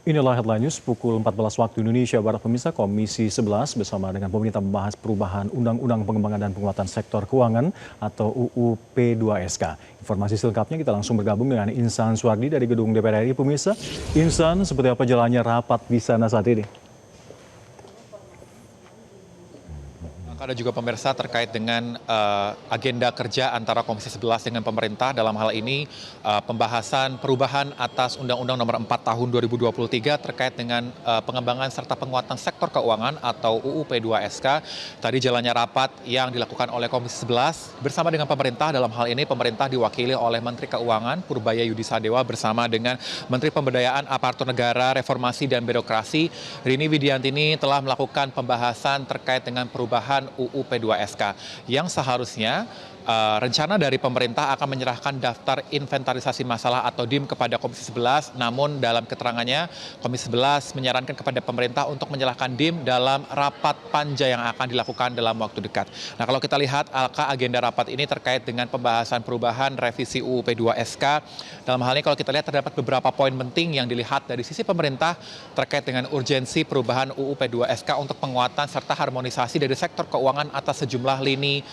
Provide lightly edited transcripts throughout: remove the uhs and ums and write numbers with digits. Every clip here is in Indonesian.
Inilah headline news pukul 14 waktu Indonesia Barat. Pemirsa, Komisi 11 bersama dengan pemerintah membahas perubahan Undang-Undang Pengembangan dan Penguatan Sektor Keuangan atau UU P2SK. Informasi selengkapnya kita langsung bergabung dengan Insan Suwardi dari Gedung DPR RI. Pemirsa, Insan, seperti apa jalannya rapat di sana saat ini? Ada juga pemirsa terkait dengan agenda kerja antara Komisi 11 dengan pemerintah dalam hal ini pembahasan perubahan atas Undang-Undang Nomor 4 Tahun 2023 terkait dengan pengembangan serta penguatan sektor keuangan atau UU P2SK. Tadi jalannya rapat yang dilakukan oleh Komisi 11 bersama dengan pemerintah. Dalam hal ini pemerintah diwakili oleh Menteri Keuangan Purbaya Yudisadewa bersama dengan Menteri Pemberdayaan Aparatur Negara, Reformasi dan Birokrasi Rini Widiantini telah melakukan pembahasan terkait dengan perubahan UU P2SK yang seharusnya rencana dari pemerintah akan menyerahkan daftar inventarisasi masalah atau DIM kepada Komisi 11, namun dalam keterangannya Komisi 11 menyarankan kepada pemerintah untuk menyerahkan DIM dalam rapat panja yang akan dilakukan dalam waktu dekat. Nah, kalau kita lihat agenda rapat ini terkait dengan pembahasan perubahan revisi UU P2SK. Dalam hal ini kalau kita lihat terdapat beberapa poin penting yang dilihat dari sisi pemerintah terkait dengan urgensi perubahan UU P2SK untuk penguatan serta harmonisasi dari sektor keuangan atas sejumlah lini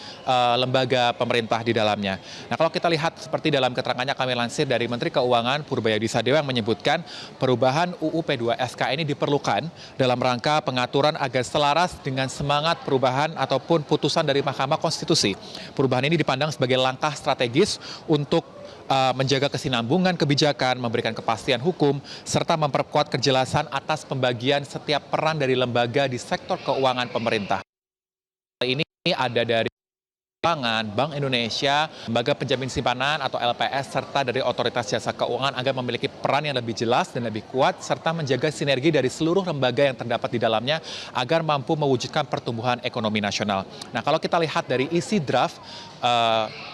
lembaga pemerintah di dalamnya. Nah, kalau kita lihat seperti dalam keterangannya kami lansir dari Menteri Keuangan Purbaya Yudisadewa yang menyebutkan perubahan UU P2SK ini diperlukan dalam rangka pengaturan agar selaras dengan semangat perubahan ataupun putusan dari Mahkamah Konstitusi. Perubahan ini dipandang sebagai langkah strategis untuk menjaga kesinambungan kebijakan, memberikan kepastian hukum, serta memperkuat kejelasan atas pembagian setiap peran dari lembaga di sektor keuangan pemerintah. Ini ada dari Bank Indonesia, Lembaga Penjamin Simpanan atau LPS, serta dari Otoritas Jasa Keuangan agar memiliki peran yang lebih jelas dan lebih kuat, serta menjaga sinergi dari seluruh lembaga yang terdapat di dalamnya agar mampu mewujudkan pertumbuhan ekonomi nasional. Nah, kalau kita lihat dari isi draft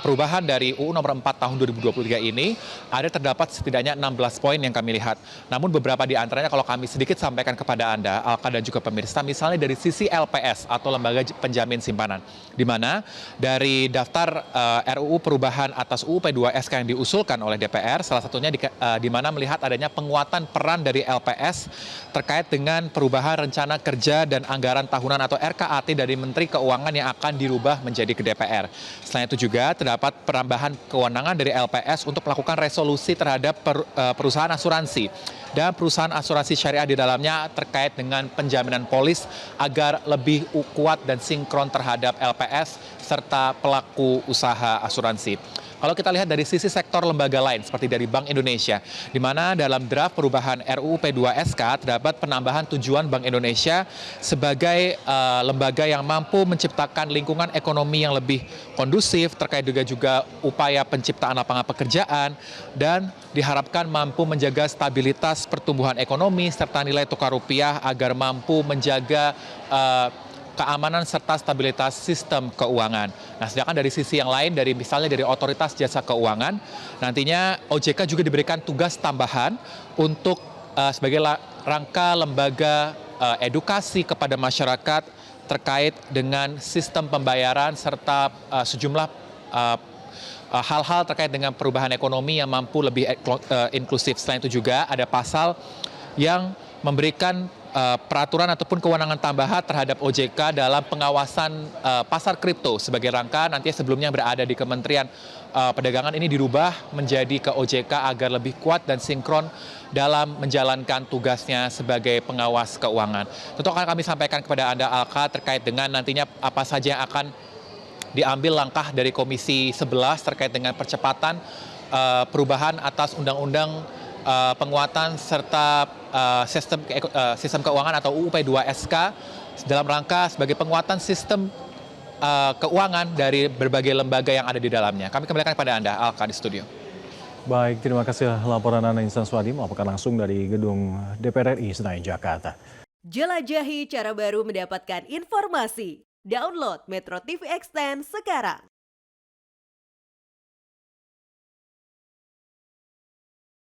perubahan dari UU Nomor 4 Tahun 2023 ini, ada terdapat setidaknya 16 poin yang kami lihat. Namun beberapa di antaranya kalau kami sedikit sampaikan kepada Anda, Alka dan juga pemirsa, misalnya dari sisi LPS atau Lembaga Penjamin Simpanan, di mana dari daftar RUU perubahan atas UU P2SK yang diusulkan oleh DPR, salah satunya di mana melihat adanya penguatan peran dari LPS terkait dengan perubahan rencana kerja dan anggaran tahunan atau RKAT dari Menteri Keuangan yang akan dirubah menjadi ke DPR. Selain itu juga terdapat penambahan kewenangan dari LPS untuk melakukan resolusi terhadap perusahaan asuransi dan perusahaan asuransi syariah di dalamnya terkait dengan penjaminan polis agar lebih kuat dan sinkron terhadap LPS serta pelaku usaha asuransi. Kalau kita lihat dari sisi sektor lembaga lain seperti dari Bank Indonesia, di mana dalam draft perubahan RUU P2SK terdapat penambahan tujuan Bank Indonesia sebagai lembaga yang mampu menciptakan lingkungan ekonomi yang lebih kondusif, terkait juga upaya penciptaan lapangan pekerjaan, dan diharapkan mampu menjaga stabilitas pertumbuhan ekonomi serta nilai tukar rupiah agar mampu menjaga keamanan serta stabilitas sistem keuangan. Nah, sedangkan dari sisi yang lain, misalnya dari Otoritas Jasa Keuangan, nantinya OJK juga diberikan tugas tambahan untuk sebagai rangka lembaga edukasi kepada masyarakat terkait dengan sistem pembayaran serta sejumlah hal-hal terkait dengan perubahan ekonomi yang mampu lebih inklusif. Selain itu juga ada pasal yang memberikan peraturan ataupun kewenangan tambahan terhadap OJK dalam pengawasan pasar kripto sebagai rangka nantinya sebelumnya berada di Kementerian Perdagangan ini dirubah menjadi ke OJK agar lebih kuat dan sinkron dalam menjalankan tugasnya sebagai pengawas keuangan. Tentu akan kami sampaikan kepada Anda, Alka, terkait dengan nantinya apa saja yang akan diambil langkah dari Komisi 11 terkait dengan percepatan perubahan atas Undang-Undang penguatan serta sistem keuangan atau UU P2SK dalam rangka sebagai penguatan sistem keuangan dari berbagai lembaga yang ada di dalamnya. Kami kembalikan kepada Anda, Alka, di studio. Baik, terima kasih laporan Anda Insan Suwardi melaporkan langsung dari Gedung DPR RI Senayan, Jakarta. Jelajahi cara baru mendapatkan informasi. Download Metro TV Extend sekarang.